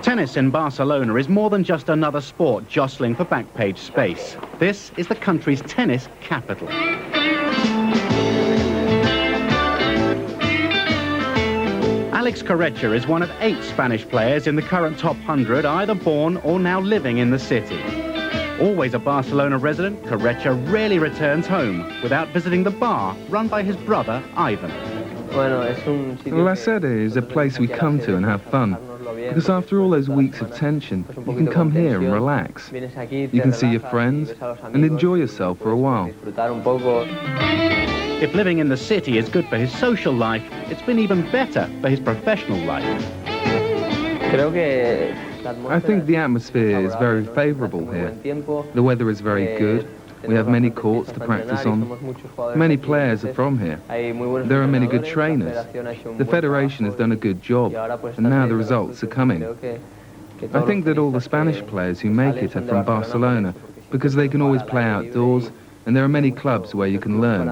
Tennis in Barcelona is more than just another sport jostling for back page space. This is the country's tennis capital. Alex Corretja is one of 8 Spanish players in the current top 100, either born or now living in the city. Always a Barcelona resident, Corretja rarely returns home without visiting the bar run by his brother, Ivan. La Sede is a place we come to and have fun, because after all those weeks of tension, you can come here and relax. You can see your friends and enjoy yourself for a while. If living in the city is good for his social life, it's been even better for his professional life. I think the atmosphere is very favourable here. The weather is very good. We have many courts to practice on. Many players are from here. There are many good trainers. The Federation has done a good job, and now the results are coming. I think that all the Spanish players who make it are from Barcelona, because they can always play outdoors, and there are many clubs where you can learn.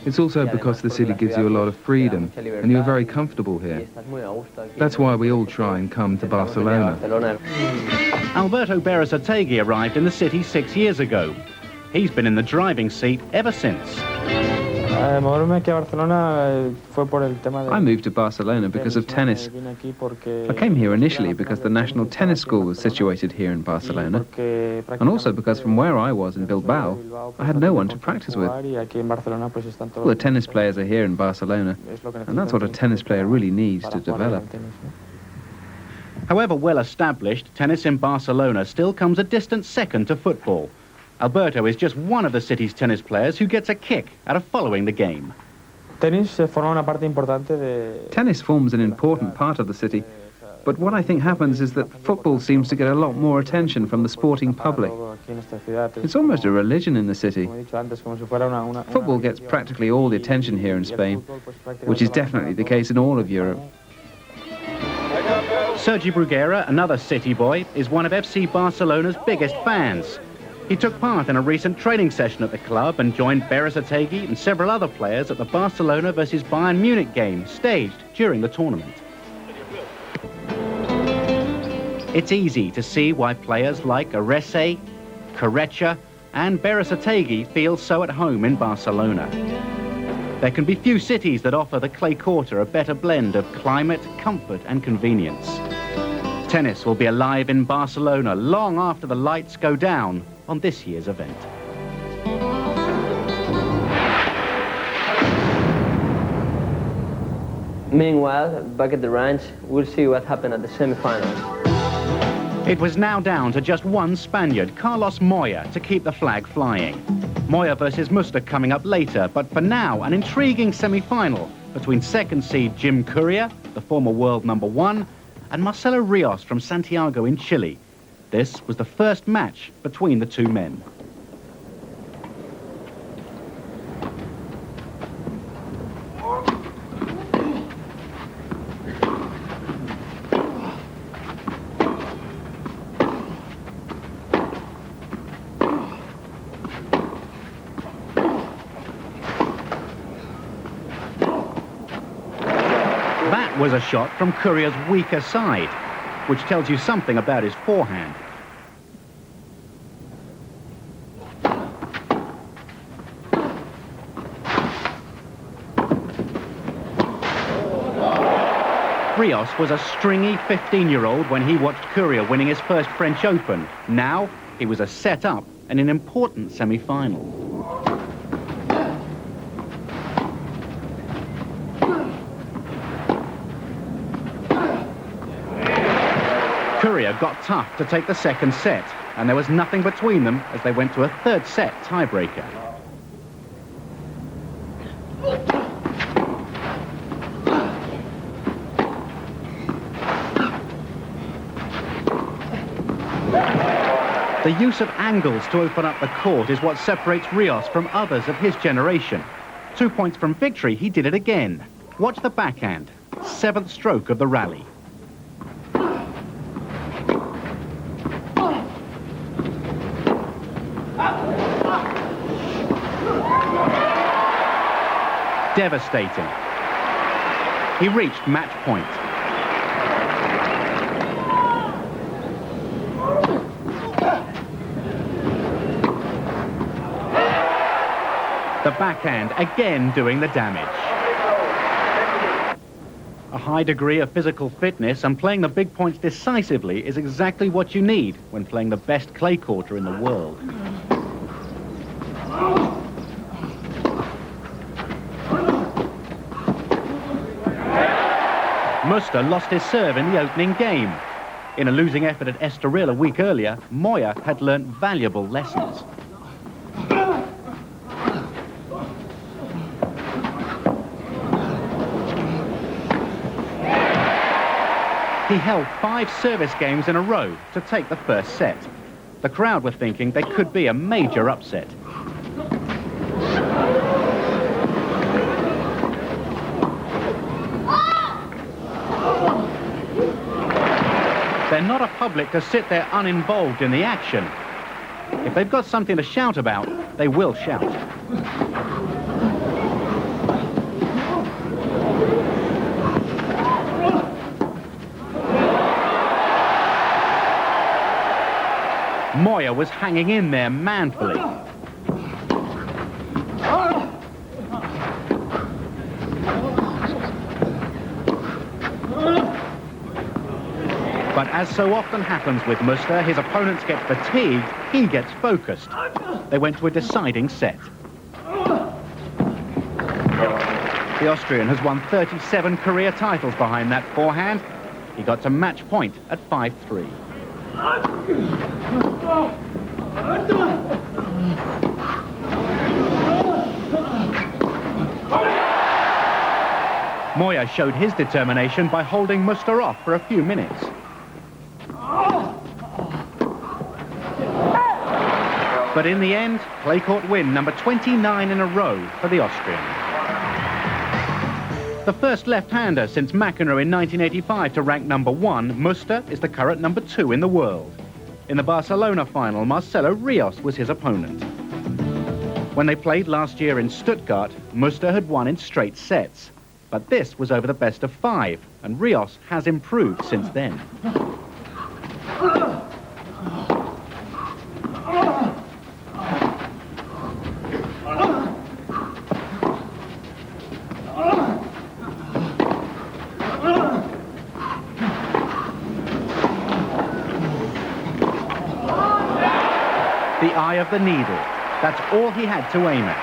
It's also because the city gives you a lot of freedom, and you're very comfortable here. That's why we all try and come to Barcelona. Alberto Berasategui arrived in the city 6 years ago. He's been in the driving seat ever since. I moved to Barcelona because of tennis. I came here initially because the National Tennis School was situated here in Barcelona, and also because from where I was in Bilbao, I had no one to practice with. All the tennis players are here in Barcelona, and that's what a tennis player really needs to develop. However well established, tennis in Barcelona still comes a distant second to football. Alberto is just one of the city's tennis players who gets a kick out of following the game. Tennis forms an important part of the city, but what I think happens is that football seems to get a lot more attention from the sporting public. It's almost a religion in the city. Football gets practically all the attention here in Spain, which is definitely the case in all of Europe. Sergi Bruguera, another city boy, is one of FC Barcelona's biggest fans. He took part in a recent training session at the club and joined Berasategui and several other players at the Barcelona versus Bayern Munich game staged during the tournament. It's easy to see why players like Arese, Corretja and Berasategui feel so at home in Barcelona. There can be few cities that offer the clay courter a better blend of climate, comfort and convenience. Tennis will be alive in Barcelona long after the lights go down on this year's event. Meanwhile, back at the ranch, we'll see what happened at the semi-finals. It was now down to just one Spaniard, Carlos Moya, to keep the flag flying. Moya versus Muster coming up later, but for now, an intriguing semi-final between second seed Jim Courier, the former world #1, and Marcelo Rios from Santiago in Chile. This was the first match between the two men. That was a shot from Courier's weaker side, which tells you something about his forehand. Rios was a stringy 15-year-old when he watched Courier winning his first French Open. Now, he was a set-up and an important semi-final. Courier got tough to take the second set, and there was nothing between them as they went to a third set tiebreaker. The use of angles to open up the court is what separates Rios from others of his generation. 2 points from victory, he did it again. Watch the backhand, 7th stroke of the rally. Devastating. He reached match point. backhand, again doing the damage. A high degree of physical fitness and playing the big points decisively is exactly what you need when playing the best clay courter in the world. Muster lost his serve in the opening game. In a losing effort at Estoril a week earlier, Moya had learnt valuable lessons. He held 5 service games in a row to take the first set. The crowd were thinking there could be a major upset. They're not a public to sit there uninvolved in the action. If they've got something to shout about, they will shout. Moya was hanging in there manfully. But as so often happens with Muster, his opponents get fatigued, he gets focused. They went to a deciding set. The Austrian has won 37 career titles behind that forehand. He got to match point at 5-3. Moya showed his determination by holding Muster off for a few minutes. But in the end, clay court win number 29 in a row for the Austrian. The first left-hander since McEnroe in 1985 to rank number 1, Muster is the current number 2 in the world. In the Barcelona final, Marcelo Rios was his opponent. When they played last year in Stuttgart, Muster had won in straight sets. But this was over the best of 5, and Rios has improved since then. The eye of the needle. That's all he had to aim at.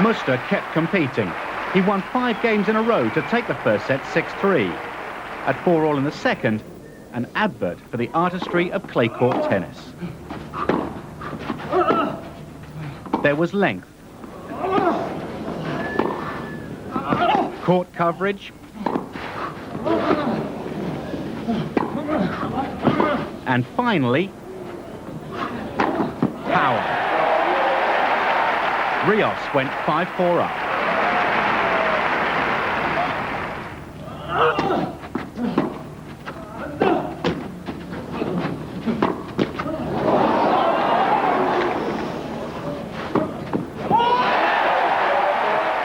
Muster kept competing. He won 5 games in a row to take the first set 6-3. At 4-all in the second, an advert for the artistry of clay court tennis. There was length, court coverage, and finally, power. Rios went 5-4 up.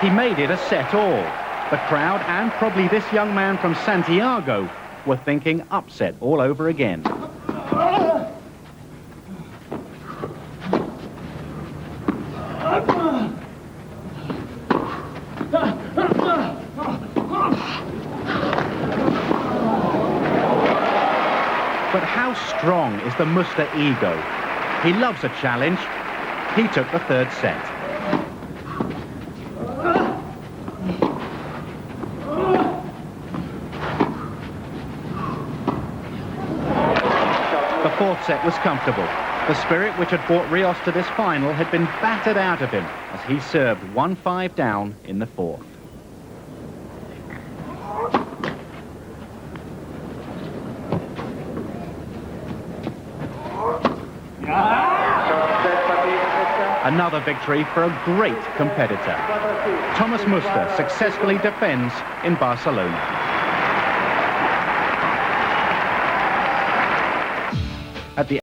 He made it a set all. The crowd, and probably this young man from Santiago, were thinking upset all over again. But how strong is the Muster ego? He loves a challenge. He took the third set. The fourth set was comfortable. The spirit which had brought Rios to this final had been battered out of him as he served 1-5 down in the fourth. Another victory for a great competitor. Thomas Muster successfully defends in Barcelona. At the